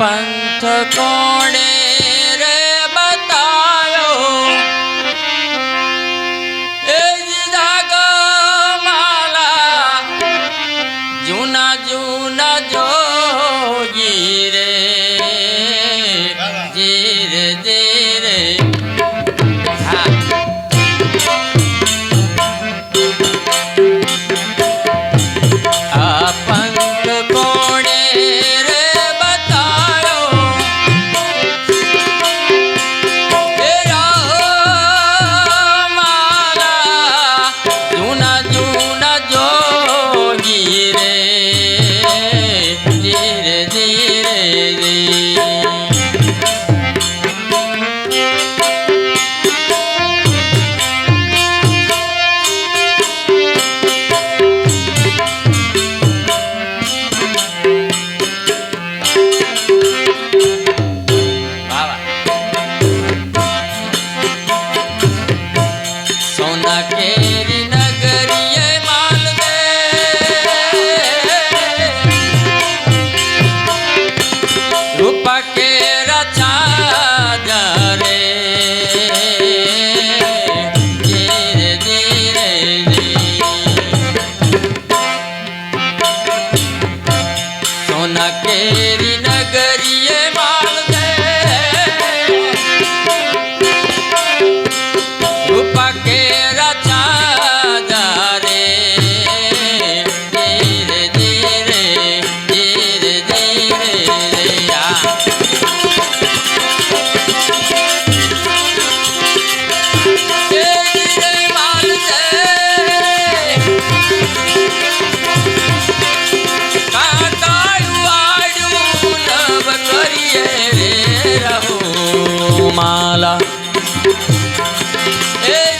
पंथ कोणे रे बतायो जाग माला जूना जूना जोगी रे धीरे धीरे पंथ कोणे रे बतायो माला जूना जूना जोगी रे धीरे धीरे सोना केरी नगरिये माल दे रूपा केरा छाजा रे धीरे धीरे सोना केरी नगरिये माल दे रूपा केरा छाजा रे धीरे धीरे धीरे धीरे धीरे माल दे काटायु आयु नव करिए रे रहू माला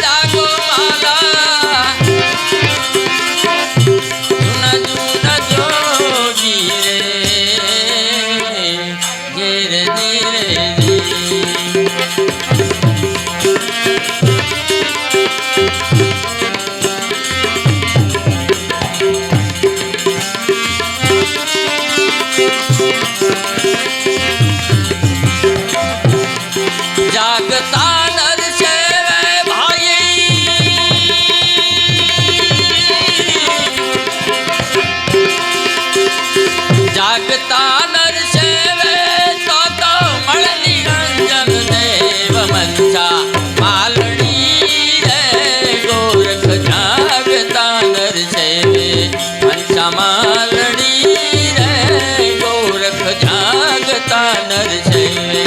जागो माला जूना जूना जोगी रे धीरे धीरे जागता नर सेवे भाई जागता नर सेवे तो मल निरंजन देव मंचा मालनी रे गोरख जागता नर सेवे मंचा मालनी रे गोरख जागता नर सेवे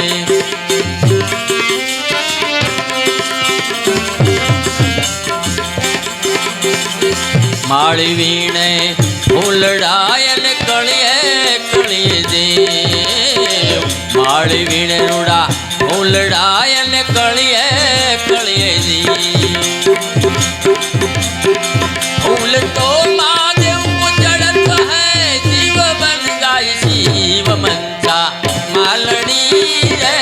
माड़ी वीणे फूलड़ायन कलिए कलिए देव माड़ी वीणे रूड़ा फूलड़ायन कलिए कलिए देव फूल तो महादेव को चढ़त है जीव बन जाए शिव मंचा मालनी रे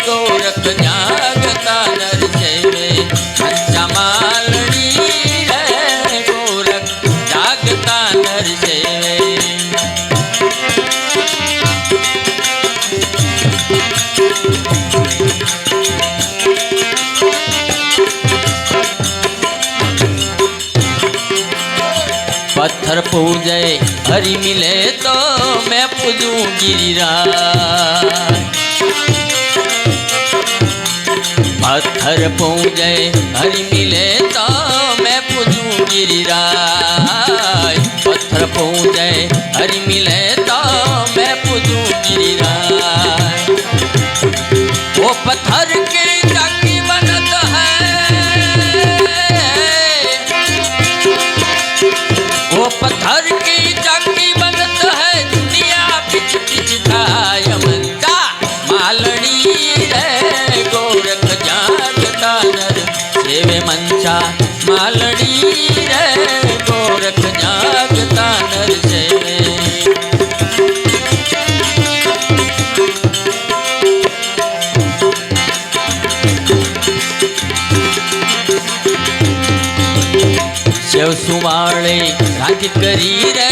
गोरख जागता नर सेवे मंचा मालनी जागता नर सेवे पत्थर पूजे हरि मिले तो मैं पूजूं गिरिराज पत्थर पूजे हरि मिले तो मैं पूजूं गिरिराज पत्थर पूजे हरि मिले तो मैं पूजूं गिरिराज वो पत्थर की चाकी बनत है वो पत्थर की चाकी बनत है दुनिया पिछ पिछ खाय मंचा मालनी रे गोरख जागता नर सेवे मंचा मालनी रे गोरख जागता नर सेवे शिव सुवाळे राज करी रे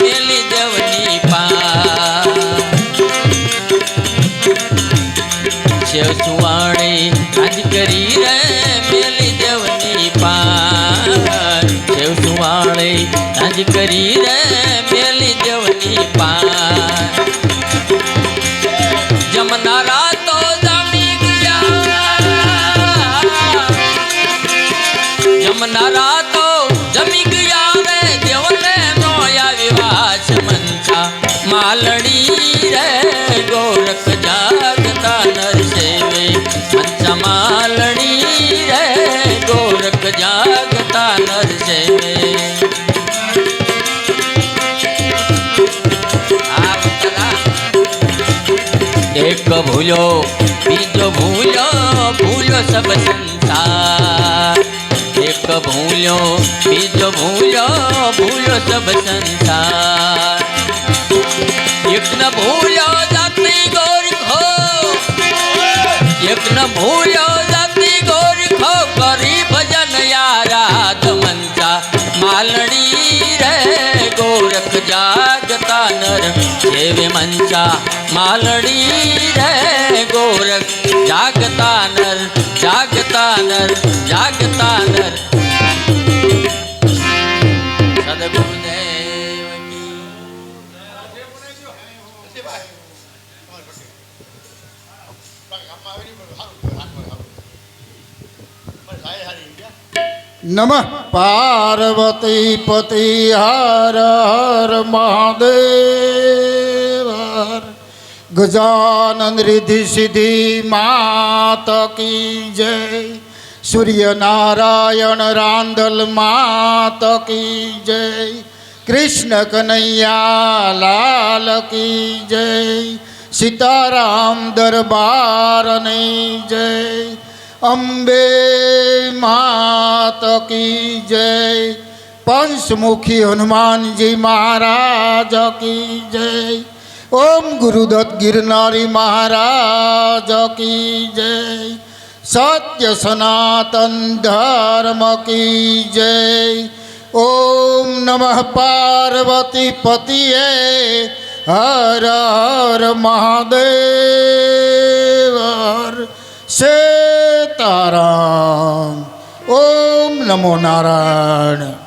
मेली देवनी पा સેવ સુવાણી આજ કરી રે મેલી દેવની પાર સેવ સુવાણી આજ કરી રે મેલી દેવની પાર જમનારા તો જમી ગયા જમનારા તો જમી ગયા રે દેવને નો આવી વાસ મનસા માલડી રે ગોરખ જાગતા નર સેવે મનસા માલડી રે ગોરખ જાગતા નર સેવે એક ભૂલ્યો બીજો ભૂલ્યો ભૂલ્યો સબ સંસાર એક ભૂલ્યો બીજો ભૂલ્યો ભૂલ્યો સબ સંસાર એક ન ભૂલ્યો જાતિ ગોરખો એક ન ભૂલ્યો જાતિ ગોરખો કરી ભજન યારાધ મનસા માલડી રે ગોરખ જાગતા નર જેવે મનસા માલડી રે ગોરખ જાગતા નર જાગતા નર જાગતા નર સદગુરુદેવ કી નમઃ પાર્વતી પતિ હર હર મહાદેવ હર ગજાનન રિદ્ધિ સિદ્ધિ માત કી જય સૂર્યનારાયણ રાંદલ માત કી જય કૃષ્ણ કનૈયા લાલ કી જય સીતારામ દરબારની જય અંબે માત કી જય પંચમુખી હનુમાનજી મહારાજ કી જય ઓમ ગુરુદત્ત ગિરનારી મહારાજ કી જય સત્ય સનાતન ધર્મ કી જય ઓમ નમઃ પાર્વતી પતિએ હર હર મહાદેવ હર સીતારામ ઓમ નમો નારાયણ